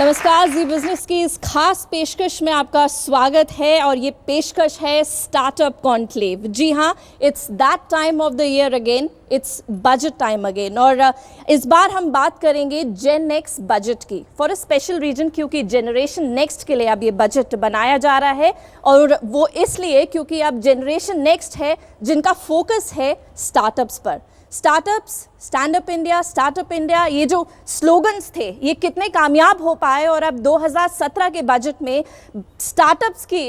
नमस्कार, जी बिजनेस की इस खास पेशकश में आपका स्वागत है और ये पेशकश है स्टार्टअप कॉन्क्लेव। जी हाँ, it's that time of the year again, it's budget time again. और इस बार हम बात करेंगे जेन नेक्स्ट बजट की फॉर अ स्पेशल रीजन, क्योंकि जनरेशन नेक्स्ट के लिए अब ये बजट बनाया जा रहा है। और वो इसलिए क्योंकि अब जनरेशन नेक्स्ट है जिनका फोकस है स्टार्टअप्स पर। स्टार्टअप्स, स्टैंड अप इंडिया, ये जो स्लोगन्स थे ये कितने कामयाब हो पाए और अब 2017 के बजट में स्टार्टअप्स की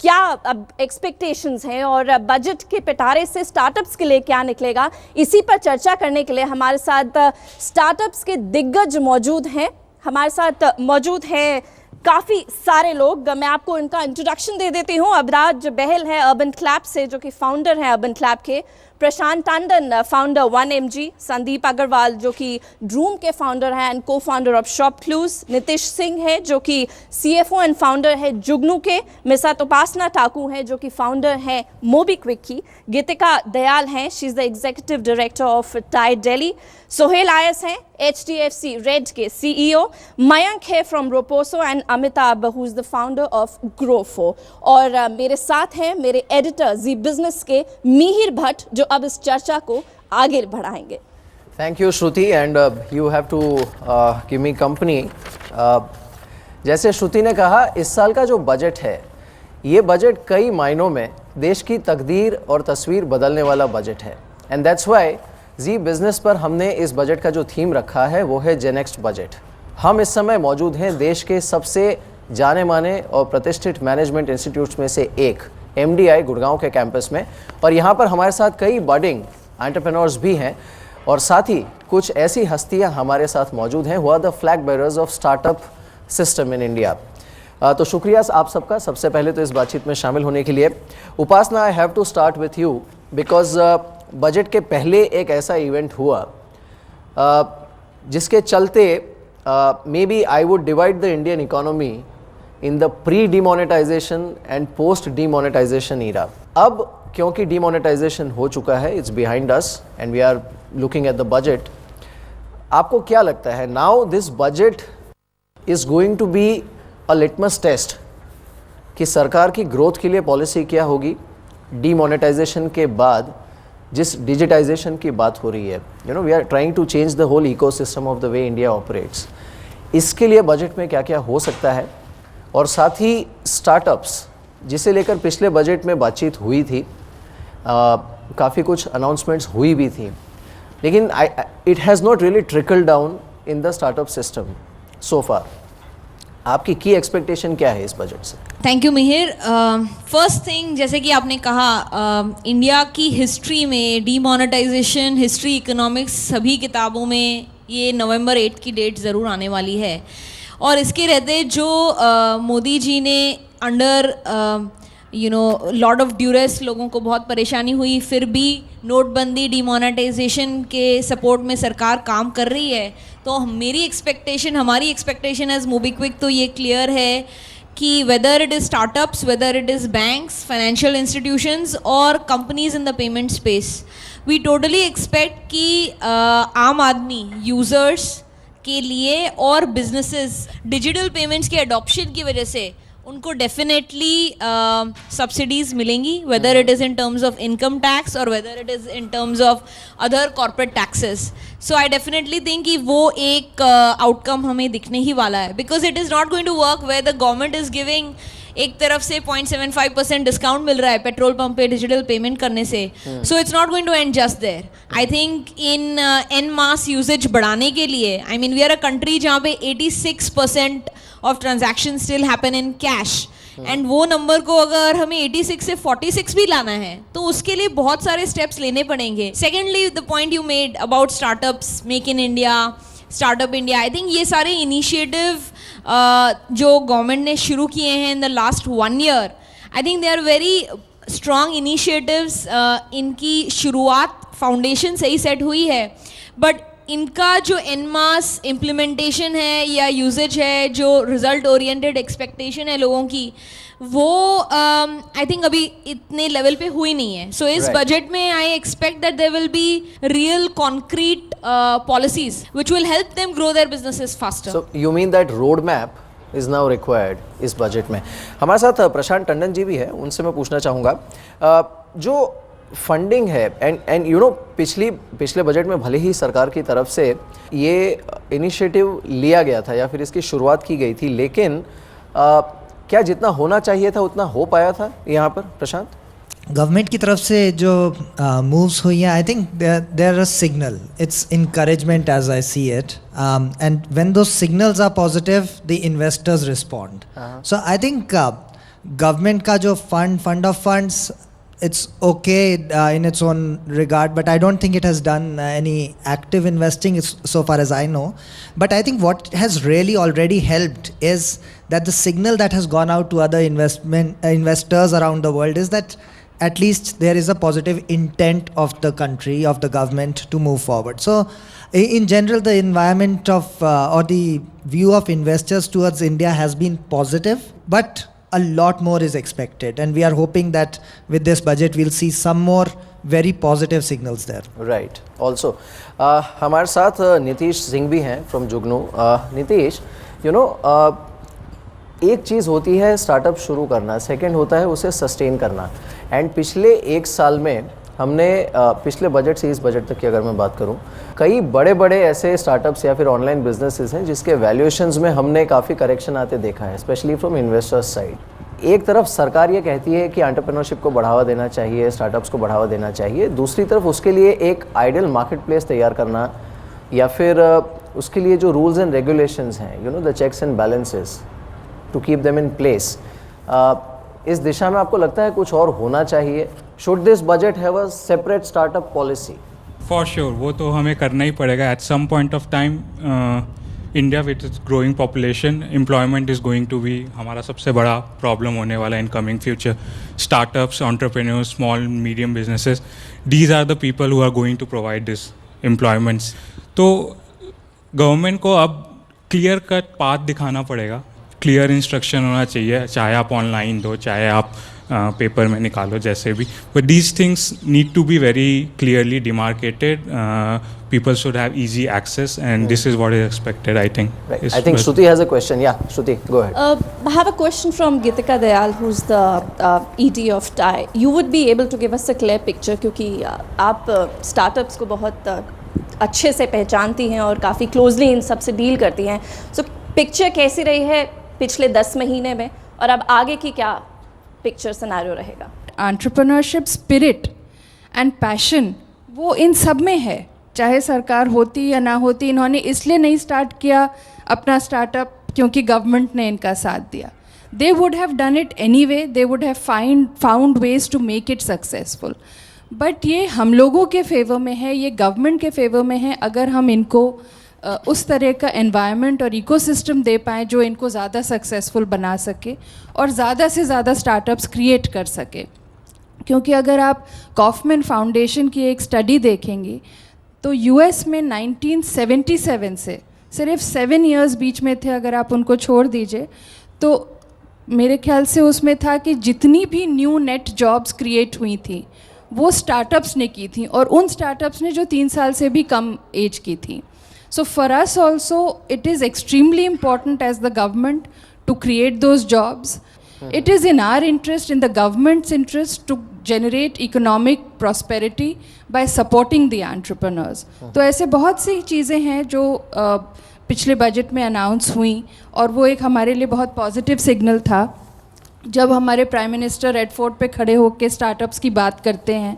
क्या अब एक्सपेक्टेशंस हैं और बजट के पिटारे से स्टार्टअप्स के लिए क्या निकलेगा, इसी पर चर्चा करने के लिए हमारे साथ स्टार्टअप्स के दिग्गज मौजूद हैं। हमारे साथ मौजूद हैं काफ़ी सारे लोग। मैं आपको इनका इंट्रोडक्शन दे देती हूँ। अबराज बहल है अर्बन क्लैब से, जो कि फाउंडर हैं अर्बन क्लैब के। प्रशांत टंडन, फाउंडर 1MG। संदीप अग्रवाल, जो कि ड्रूम के फाउंडर हैं एंड को founder of shop clues. Nitish Singh है, जो कि CFO एंड फाउंडर है जुगनू के। मिसात उपासना ठाकुर हैं, जो कि फाउंडर हैं मोबीक्विक की। गीतिका दयाल हैं, she is the executive director of TiE Delhi. Sohail Ayas हैं, HDFC रेड के CEO। मयंक है from Roposo and Amitabh, who is the founder of Grofo. और मेरे साथ हैं मेरे एडिटर जी बिजनेस के मिहिर भट्ट, जो अब इस चर्चा को आगे बढ़ाएंगे। Thank you Shruti, and you have to give me company. जैसे श्रुति ने कहा, इस साल का जो बजट है, ये बजट कई मायनों में देश की तकदीर और तस्वीर बदलने वाला बजट है। And that's why Zee Business पर हमने इस बजट का जो थीम रखा है वो है जेन नेक्स्ट बजट। हम इस समय मौजूद हैं देश के सबसे जाने माने और प्रतिष्ठित मैनेजमेंट इंस्टीट्यूट्स में से एक MDI गुड़गांव के कैंपस में, और यहाँ पर हमारे साथ कई बडिंग एंटरप्रेन्योर्स भी हैं और साथ ही कुछ ऐसी हस्तियाँ हमारे साथ मौजूद हैं, who are the flag bearers of startup system in India. तो शुक्रिया आप सबका सबसे पहले तो इस बातचीत में शामिल होने के लिए। Upasana, I have to start with you because budget के पहले एक ऐसा इवेंट हुआ जिसके चलते maybe I would divide the Indian economy in the pre demonetization and post demonetization era. अब क्योंकि डिमोनेटाइजेशन हो चुका है, it's behind us and we are looking at the budget, आपको क्या लगता है now this budget is going to be a litmus test कि सरकार की ग्रोथ के लिए पॉलिसी क्या होगी डिमोनेटाइजेशन के बाद, जिस डिजिटाइजेशन की बात हो रही है। You know, we are trying to change the whole ecosystem of the way India operates. इसके लिए बजट में क्या क्या हो सकता है, और साथ ही स्टार्टअप्स जिसे लेकर पिछले बजट में बातचीत हुई थी, काफ़ी कुछ अनाउंसमेंट्स हुई भी थी, लेकिन it has not really trickle down in the startup system so far. आपकी की एक्सपेक्टेशन क्या है इस बजट से? Thank you Mihir. First thing, जैसे कि आपने कहा, इंडिया की हिस्ट्री में डीमोनेटाइजेशन, हिस्ट्री, इकोनॉमिक्स, सभी किताबों में ये नवंबर 8 की डेट ज़रूर आने वाली है। और इसके रहते जो मोदी जी ने अंडर लॉट ऑफ ड्यूरेस लोगों को बहुत परेशानी हुई, फिर भी नोटबंदी, डिमोनेटाइजेशन के सपोर्ट में सरकार काम कर रही है। तो हमारी एक्सपेक्टेशन एज मोबीक्विक तो ये क्लियर है कि whether it is startups, whether it is banks, financial institutions और companies in the payment space, we totally expect कि आम आदमी, यूज़र्स के लिए और बिजनेसेस डिजिटल पेमेंट्स के अडॉप्शन की वजह से उनको डेफिनेटली सब्सिडीज़ मिलेंगी, whether it is in terms of income tax और whether it is in terms of other corporate taxes. So I definitely think कि वो एक आउटकम हमें दिखने ही वाला है, because it is not going to work where the government is giving एक तरफ से 0.75% डिस्काउंट मिल रहा है पेट्रोल पंप पे डिजिटल पेमेंट करने से। So it's not going to end just there. I think in an mass usages बढ़ाने के लिए, I mean we are a country जहाँ पे 86% of transaction still happen in cash, and वो number को अगर हमें 86 से 46 भी लाना है तो उसके लिए बहुत सारे स्टेप्स लेने पड़ेंगे। Secondly, the point you made about startups, make in India, startup India, I think ये सारे इनिशिएटिव जो गवर्नमेंट ने शुरू किए हैं in the last 1 year, I think they are very strong initiatives. इनकी शुरुआत फाउंडेशन से ही सेट हुई है, बट इनका जो एन मास इम्प्लीमेंटेशन है या यूजेज है, जो रिजल्ट ओरिएंटेड एक्सपेक्टेशन है लोगों की, वो आई थिंक अभी इतने लेवल पे हुई नहीं है। सो इस बजट में I expect that there will be real concrete policies which will help them grow their businesses faster. So you mean that road map is now required इस बजट में. हमारे साथ प्रशांत टंडन जी भी है, उनसे मैं पूछना चाहूँगा जो फंडिंग है एंड यू नो पिछले बजट में भले ही सरकार की तरफ से ये इनिशिएटिव लिया गया था या फिर इसकी शुरुआत की गई थी, लेकिन क्या जितना होना चाहिए था उतना हो पाया था यहाँ पर प्रशांत? गवर्नमेंट की तरफ से जो मूव्स हुई हैं, I think there a signal, it's encouragement as I see it, and when those signals are positive the investors respond. So I think government का जो fund of funds, it's okay in its own regard, but I don't think it has done any active investing so far as I know. But I think what has really already helped is that the signal that has gone out to other investors around the world is that at least there is a positive intent of the country, of the government to move forward. So in general, the environment of or the view of investors towards India has been positive, but a lot more is expected, and we are hoping that with this budget we'll see some more very positive signals there. Right. Also हमारे साथ नीतीश सिंह भी हैं from Jugnu. Nitish, you know एक चीज़ होती है startup शुरू करना, second होता है उसे सस्टेन करना. एंड पिछले एक साल में हमने पिछले बजट से इस बजट तक की अगर मैं बात करूं, कई बड़े बड़े ऐसे स्टार्टअप्स या फिर ऑनलाइन बिजनेसेस हैं जिसके वैल्यूएशंस में हमने काफ़ी करेक्शन आते देखा है, स्पेशली फ्रॉम इन्वेस्टर्स साइड. एक तरफ सरकार ये कहती है कि एंटरप्रेन्योरशिप को बढ़ावा देना चाहिए, स्टार्टअप्स को बढ़ावा देना चाहिए, दूसरी तरफ उसके लिए एक आइडियल मार्केट प्लेस तैयार करना या फिर उसके लिए जो रूल्स एंड रेगुलेशंस हैं, you know the checks and balances to keep them in place, इस दिशा में आपको लगता है कुछ और होना चाहिए? Should this budget have a separate startup policy? For sure, वो तो हमें करना ही पड़ेगा. At some point of time India with its growing population, employment is going to be हमारा सबसे बड़ा प्रॉब्लम होने वाला in coming future. Startups, entrepreneurs, small medium businesses, these are the people who are going to provide this employments. तो government को अब clear cut path दिखाना पड़ेगा, क्लियर इंस्ट्रक्शन होना चाहिए, चाहे आप ऑनलाइन दो, चाहे आप पेपर में निकालो, जैसे भी. But these things need to be very clearly demarcated. People should have easy access, and this is what is expected, I think. Right. I think Shruti has a question. Yeah, Shruti, go ahead. I have a question from Gitika Dayal, who's the ED of TIE. You would be able to give us a clear picture क्योंकि आप startups को बहुत अच्छे से पहचानती हैं और काफ़ी क्लोजली इन सब से डील करती हैं. सो पिक्चर कैसी रही है पिछले 10 महीने में और अब आगे की क्या पिक्चर सिनेरियो रहेगा? एंटरप्रेन्योरशिप स्पिरिट एंड पैशन वो इन सब में है, चाहे सरकार होती या ना होती. इन्होंने इसलिए नहीं स्टार्ट किया अपना स्टार्टअप क्योंकि गवर्नमेंट ने इनका साथ दिया. They would have done it anyway, they would have found ways to make it successful. But ये हम लोगों के फेवर में है, ये गवर्नमेंट के फेवर में है अगर हम इनको उस तरह का एनवायरनमेंट और इकोसिस्टम दे पाएँ जो इनको ज़्यादा सक्सेसफुल बना सके और ज़्यादा से ज़्यादा स्टार्टअप्स क्रिएट कर सके. क्योंकि अगर आप कॉफमैन फाउंडेशन की एक स्टडी देखेंगे तो यूएस में 1977 से सिर्फ 7 इयर्स बीच में थे, अगर आप उनको छोड़ दीजिए तो मेरे ख्याल से उसमें था कि जितनी भी न्यू नेट जॉब्स क्रिएट हुई थी वो स्टार्टअप्स ने की थी, और उन स्टार्टअप्स ने जो 3 साल से भी कम एज की थी. So for us also, it is extremely important as the government to create those jobs. It is in our interest, in the government's interest, to generate economic prosperity by supporting the entrepreneurs. तो ऐसे बहुत सी चीज़ें हैं जो पिछले budget में announce हुई, और वो एक हमारे लिए बहुत पॉजिटिव सिग्नल था. जब हमारे प्राइम मिनिस्टर रेड फोर्ट पे खड़े होकर स्टार्टअप्स की बात करते हैं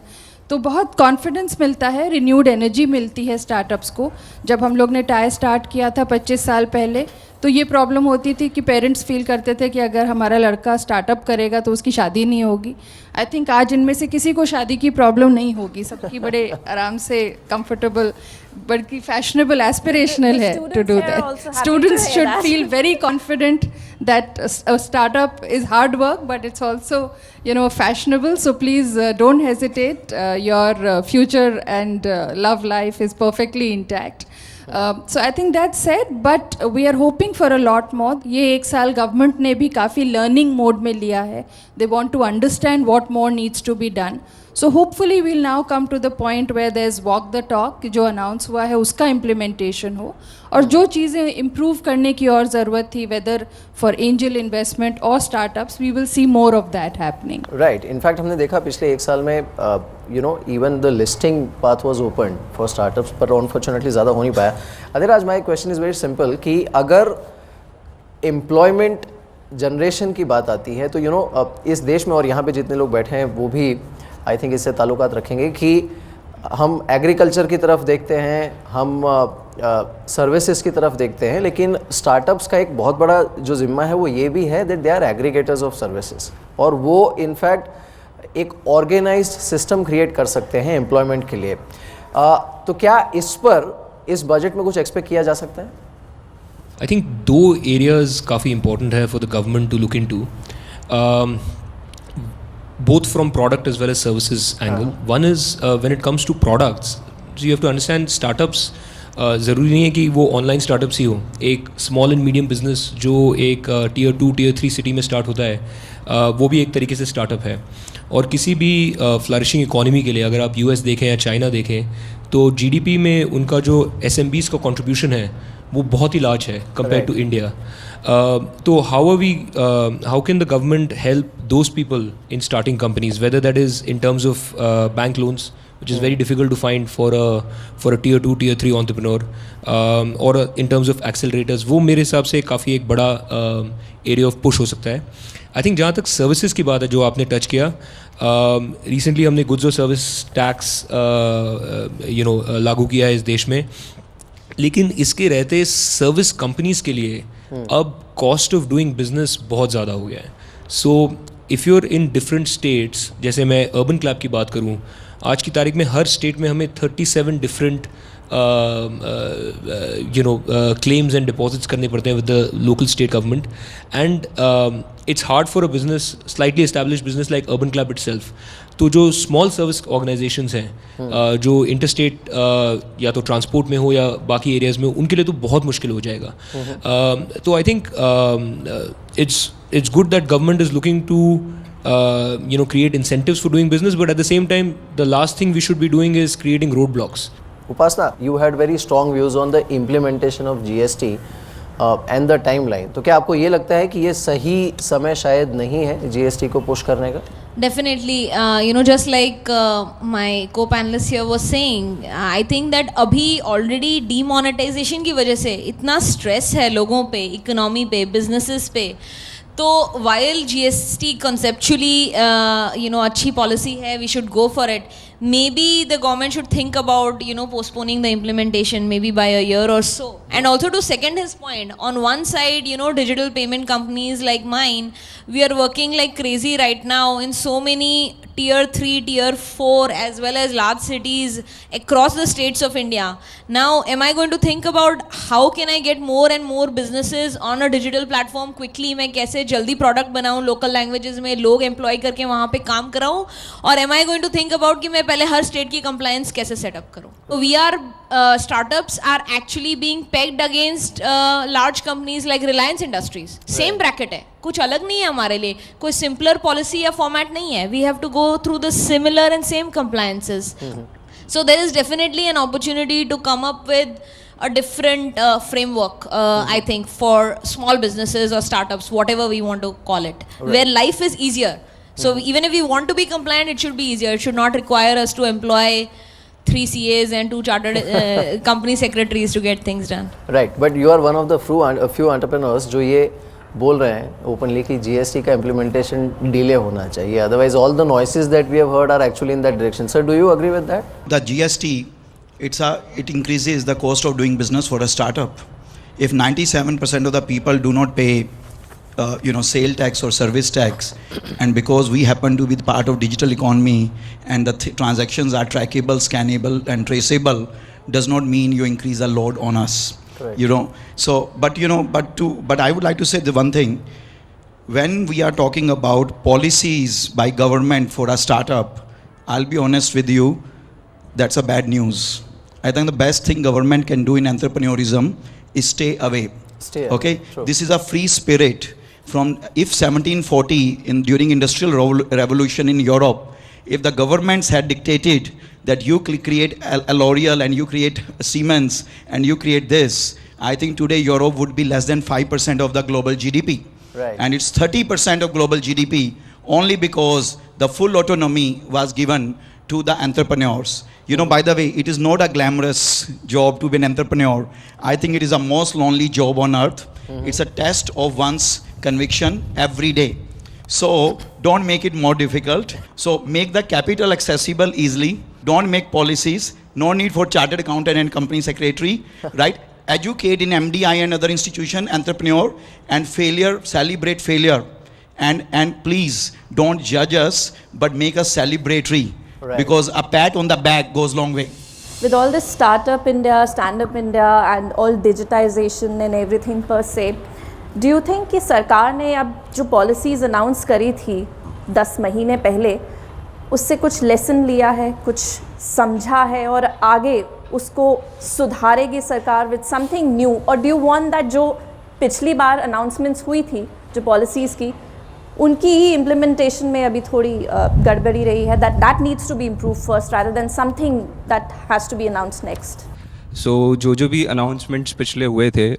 तो बहुत कॉन्फिडेंस मिलता है, रिन्यूड एनर्जी मिलती है स्टार्टअप्स को. जब हम लोग ने टाई स्टार्ट किया था 25 साल पहले तो ये प्रॉब्लम होती थी कि पेरेंट्स फील करते थे कि अगर हमारा लड़का स्टार्टअप करेगा तो उसकी शादी नहीं होगी. आई थिंक आज इनमें से किसी को शादी की प्रॉब्लम नहीं होगी, सबकी बड़े आराम से कंफर्टेबल बल्कि फैशनेबल एस्पिरेशनल है to do that. Students should feel very confident that startup is hard work but it's also fashionable. So please don't hesitate. Your future and love life is perfectly intact. So I think that's it, but we are hoping for a lot more. ये एक साल government ने भी काफ़ी learning mode में लिया है. They want to understand what more needs to be done. So hopefully we'll now come to the point where there's walk the talk, जो अनाउंस हुआ है उसका इम्प्लीमेंटेशन हो, और जो चीज़ें इम्प्रूव करने की और ज़रूरत थी, वेदर फॉर एंजल इन्वेस्टमेंट और startups, we will see more of that happening. Right. In fact हमने देखा पिछले एक साल में you know even the listing path was open for startups, पर अनफॉर्चुनेटली ज़्यादा हो नहीं पाया. Adhiraj, my question is very simple कि अगर एम्प्लॉयमेंट जनरेशन की बात आती है तो यू नो इस देश में और यहाँ पे जितने लोग बैठे हैं वो भी आई थिंक इससे ताल्लुकात रखेंगे कि हम एग्रीकल्चर की तरफ देखते हैं, हम सर्विसेज की तरफ देखते हैं, लेकिन स्टार्टअप्स का एक बहुत बड़ा जो जिम्मा है वो ये भी है that they are aggregators of services, और वो इनफैक्ट एक ऑर्गेनाइज्ड सिस्टम क्रिएट कर सकते हैं एम्प्लॉयमेंट के लिए. तो क्या इस पर इस बजट में कुछ एक्सपेक्ट किया जा सकता है? आई थिंक दो एरियाज काफ़ी इंपॉर्टेंट है for the government to look into, both from product as well as services angle. One is when it comes to products, so you have to understand startups ज़रूरी नहीं है कि वो online startups ही हो. एक small and medium business जो एक tier 2 tier 3 city में स्टार्ट होता है वो भी एक तरीके से स्टार्टअप है. और किसी भी फ्लरिशिंग इकोनॉमी के लिए अगर आप यूएस देखें या चाइना देखें तो जीडीपी में उनका जो एसएमबीज़ का कंट्रीब्यूशन है वो बहुत ही लार्ज है कंपेयर टू इंडिया. तो how can the government help those people in starting companies, whether that is in terms of bank loans, which is very difficult to find for a tier 2 tier 3 entrepreneur, or in terms of accelerators, वो मेरे हिसाब से काफ़ी एक बड़ा area of push हो सकता है. I think जहाँ तक services की बात है जो आपने टच किया, recently हमने goods और service tax लागू किया है इस देश में, लेकिन इसके रहते सर्विस कंपनीज के लिए अब कॉस्ट ऑफ डूइंग बिजनेस बहुत ज़्यादा हो गया है. So if you are in different states, जैसे मैं अर्बन क्लैब की बात करूं, आज की तारीख में हर स्टेट में हमें 37 डिफरेंट claims and deposits करने पड़ते हैं with the local state government, and it's hard for a business, slightly established business like Urban Club itself. तो जो स्मॉल सर्विस ऑर्गेनाइजेशंस हैं जो इंटरस्टेट या तो ट्रांसपोर्ट में हो या बाकी एरियाज में, उनके लिए तो बहुत मुश्किल हो जाएगा. तो I think it's good that government is looking to create incentives for doing business, but at the same time the last thing we should be doing is creating roadblocks. Upasna, you had very strong views on the implementation of GST and the timeline. तो क्या आपको ये लगता है कि ये सही समय शायद नहीं है GST को पुश करने का? Definitely, just like my co-panelist here was saying, I think that अभी already demonetization की वजह से इतना stress है लोगों पे, economy पे, businesses पे. तो while GST conceptually, अच्छी policy है, we should go for it. Maybe the government should think about, postponing the implementation maybe by a year or so. And also to second his point, on one side, digital payment companies like mine, we are working like crazy right now in so many tier 3, tier 4 as well as large cities across the states of India. Now, am I going to think about how can I get more and more businesses on a digital platform quickly? मैं कैसे जल्दी product बनाऊँ local languages में, लोग employ करके वहाँ पे काम कराऊँ? और am I going to think about कि मैं पहले हर state की compliance कैसे set up करूँ? So we are startups are actually being pegged against large companies like Reliance Industries. Same bracket है, कुछ अलग नहीं है हमारे लिए, कोई simpler policy या format नहीं है. We have to go through the similar and same compliances. So there is definitely an opportunity to come up with a different framework, I think, for small businesses or startups, whatever we want to call it, where life is easier. So even if we want to be compliant, it should be easier. It should not require us to employ 3 CAs and 2 chartered company secretaries to get things done. Right, but you are one of the few entrepreneurs जो ये बोल रहे हैं openly कि GST का implementation delay होना चाहिए. Otherwise, all the noises that we have heard are actually in that direction. Sir, do you agree with that? The GST, it increases the cost of doing business for a startup. If 97% of the people do not pay sale tax or service tax, and because we happen to be the part of digital economy and the transactions are trackable, scannable and traceable, does not mean you increase the load on us. Correct. So but I would like to say the one thing, when we are talking about policies by government for a startup, I'll be honest with you, that's a bad news. I think the best thing government can do in entrepreneurism is stay away. Stay away, Okay, true. this is a free spirit. From if 1740 during industrial revolution in Europe, if the governments had dictated that you create a L'Oreal and you create Siemens and you create this, I think today Europe would be less than 5% of the global GDP. Right. And it's 30% of global GDP only because the full autonomy was given to the entrepreneurs. You know, by the way, it is not a glamorous job to be an entrepreneur. I think it is the most lonely job on earth. It's a test of one's conviction every day. So don't make it more difficult. So make the capital accessible easily. Don't make policies. No need for chartered accountant and company secretary, right? Educate in MDI and other institution, entrepreneur, and failure, celebrate failure. And please don't judge us, but make us celebratory. Right. Because a pat on the back goes long way. With all this Startup India, Stand-up India and all digitization and everything per se, do you think कि सरकार ने अब जो policies announce करी थी 10 महीने पहले, उससे कुछ लेसन लिया है, कुछ समझा है और आगे उसको सुधारेगी सरकार विद समथिंग न्यू? और डू यू वांट दैट जो पिछली बार अनाउंसमेंट्स हुई थी जो पॉलिसीज़ की, उनकी ही इम्प्लीमेंटेशन में अभी थोड़ी गड़बड़ी रही है, that needs to be improve first rather than something that has to be announced next? So जो भी अनाउंसमेंट्स पिछले हुए थे,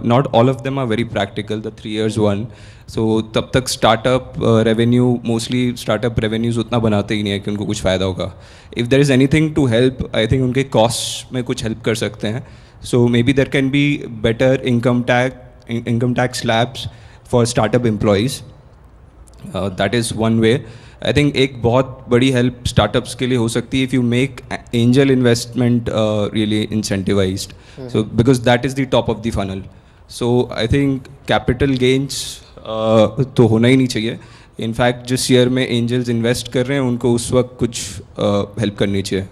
not all of them are very practical, the 3 years one. So तब तक startup revenue, mostly startup revenues उतना बनाते ही नहीं है कि उनको कुछ फ़ायदा होगा. If there is anything to help, I think उनके कॉस्ट में कुछ हेल्प कर सकते हैं. So maybe there can be better income tax slabs for startup employees. That is one way. I think एक बहुत बड़ी हेल्प स्टार्टअप्स के लिए हो सकती है if you make angel investment really incentivized, so because that is the top of the funnel. So I think capital gains तो होना ही नहीं चाहिए. इनफैक्ट जिस ईयर में एंजल्स इन्वेस्ट कर रहे हैं उनको उस वक्त कुछ हेल्प करनी चाहिए.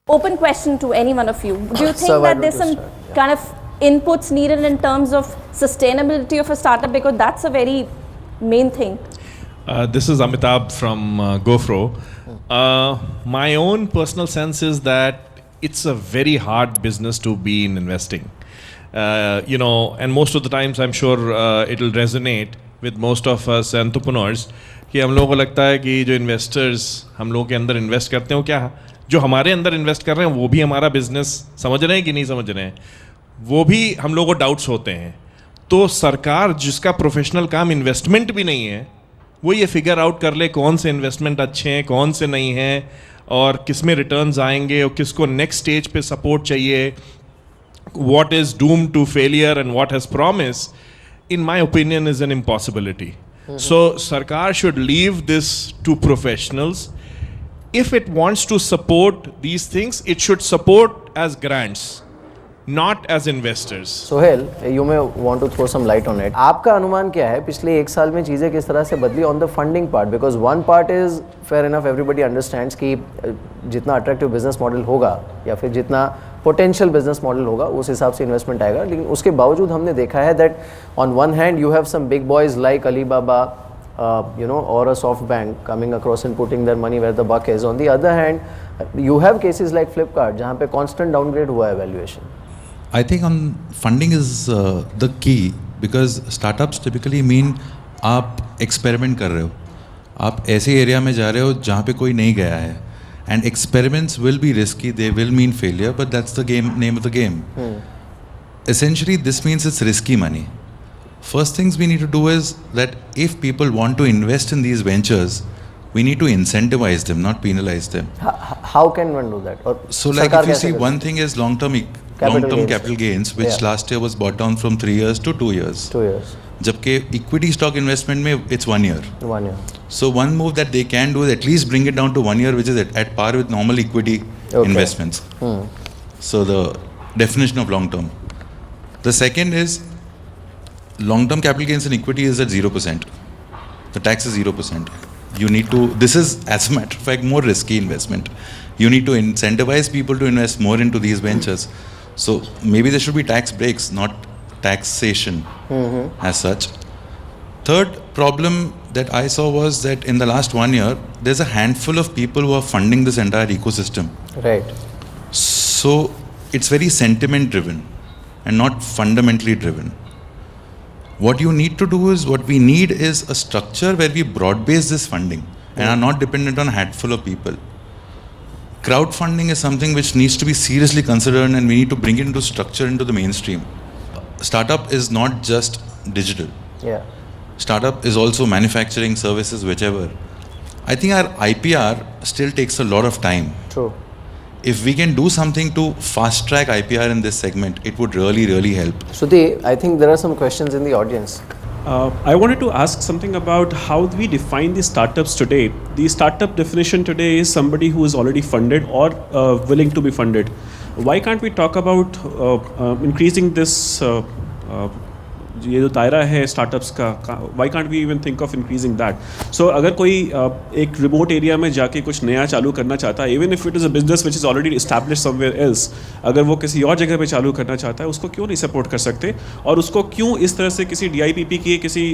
Open question to any one of you. Do you think So, why that there's don't some you start? kind of inputs needed in terms of sustainability of a startup, because that's a very main thing? This is Amitabh from GoFro. My own personal sense is that it's a very hard business to be in investing. You know, and most of the times I'm sure it'll resonate with most of us entrepreneurs कि हम लोगों को लगता है कि जो investors हम लोगों के अंदर इन्वेस्ट करते हैं वो क्या, जो हमारे अंदर इन्वेस्ट कर रहे हैं वो भी हमारा बिजनेस समझ रहे हैं कि नहीं समझ रहे हैं, वो भी हम लोगों को डाउट्स होते हैं. तो सरकार जिसका प्रोफेशनल काम इन्वेस्टमेंट भी नहीं है, वो ये फिगर आउट कर ले कौन से इन्वेस्टमेंट अच्छे हैं, कौन से नहीं हैं, और किस में रिटर्न्स आएंगे और किसको नेक्स्ट स्टेज पे सपोर्ट चाहिए, what is doomed to failure and what has promise, in my opinion is an impossibility. So Sarkar should leave this to professionals. If it wants to support these things, it should support as grants, not as investors. Sohail, you may want to throw some light on it. आपका अनुमान क्या है पिछले 1 साल में चीज़ें किस तरह से बदली on the funding part? Because one part is fair enough, everybody understands कि जितना attractive business model होगा या फिर जितना potential business model होगा उस हिसाब से investment आएगा. लेकिन उसके बावजूद हमने देखा है that on one hand you have some big boys like Alibaba, you know, or a SoftBank coming across and putting their money where the buck is. On the other hand, you have cases like Flipkart जहाँ पे constant downgrade हुआ है valuation. I think on funding is the key, because startups typically mean आप experiment कर रहे हो, आप ऐसे एरिया में जा रहे हो जहाँ पे कोई नहीं गया है, and experiments will be risky, they will mean failure, but that's the name of the game. Essentially this means it's risky money. First things we need to do is that if people want to invest in these ventures, we need to incentivize them, not penalize them. How can one do that? Or So like सरकार if you कैसे see, करे? one thing is long-term capital gains, which Yeah. last year was brought down from 3 years to 2 years. 2 years, जबकि equity stock investment में it's 1 year. 1 year. So one move that they can do is at least bring it down to 1 year, which is at par with normal equity investments. So the definition of long-term. The second is long-term capital gains in equity is at 0%. The tax is 0%. You need to, this is as a matter of fact more risky investment. You need to incentivize people to invest more into these ventures. So maybe there should be tax breaks, not taxation as such. Third problem that I saw was that in the last 1 year, there's a handful of people who are funding this entire ecosystem. Right. So it's very sentiment driven and not fundamentally driven. What you need to do is, what we need is a structure where we broad base this funding and are not dependent on a handful of people. Crowdfunding is something which needs to be seriously considered, and we need to bring it into structure, into the mainstream. Startup is not just digital. Yeah. Startup is also manufacturing, services, whichever. I think our IPR still takes a lot of time. True. If we can do something to fast track IPR in this segment, it would really, really help. Shruti, I think there are some questions in the audience. I wanted to ask something about how we define the startups today. The startup definition today is somebody who is already funded or willing to be funded. Why can't we talk about increasing this ये जो दायरा है startups का, why can't we even think of increasing that? So अगर कोई एक remote area में जाके कुछ नया चालू करना चाहता है, even if it is a business which is already establish somewhere else, अगर वो किसी और जगह पे चालू करना चाहता है, उसको क्यों नहीं सपोर्ट कर सकते? और उसको क्यों इस तरह से किसी DIPP की किसी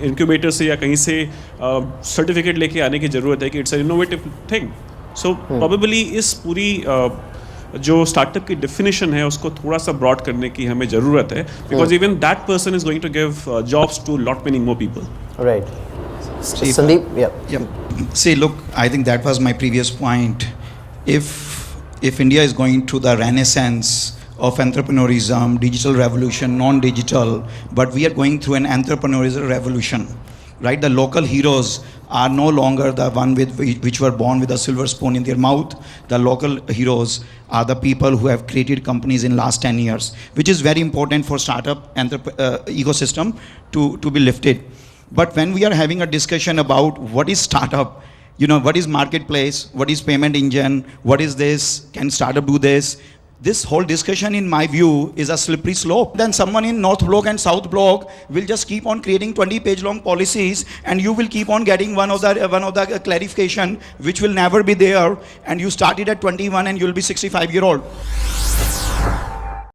इंक्यूबेटर से या कहीं से सर्टिफिकेट लेके आने की ज़रूरत है कि it's a innovative thing? So probably इस पूरी जो स्टार्टअप की डेफिनेशन है उसको थोड़ा सा ब्रॉड करने की हमें ज़रूरत है, because even that person is going to give jobs to lot many more people. Right. Sandeep, yeah. See, look, I think that was my previous point. If India is going through the renaissance of entrepreneurism, digital revolution, non-digital, but we are going through an entrepreneurial revolution, right? The local heroes are no longer the one which were born with a silver spoon in their mouth. The local heroes are the people who have created companies in last 10 years, which is very important for startup ecosystem to be lifted. But when we are having a discussion about what is startup, you know, what is marketplace, what is payment engine, what is this, can startup do this? This whole discussion, in my view, is a slippery slope. Then someone in North Block and South Block will just keep on creating 20-page long policies, and you will keep on getting one of the clarification which will never be there, and you started at 21 and you'll be 65-year-old.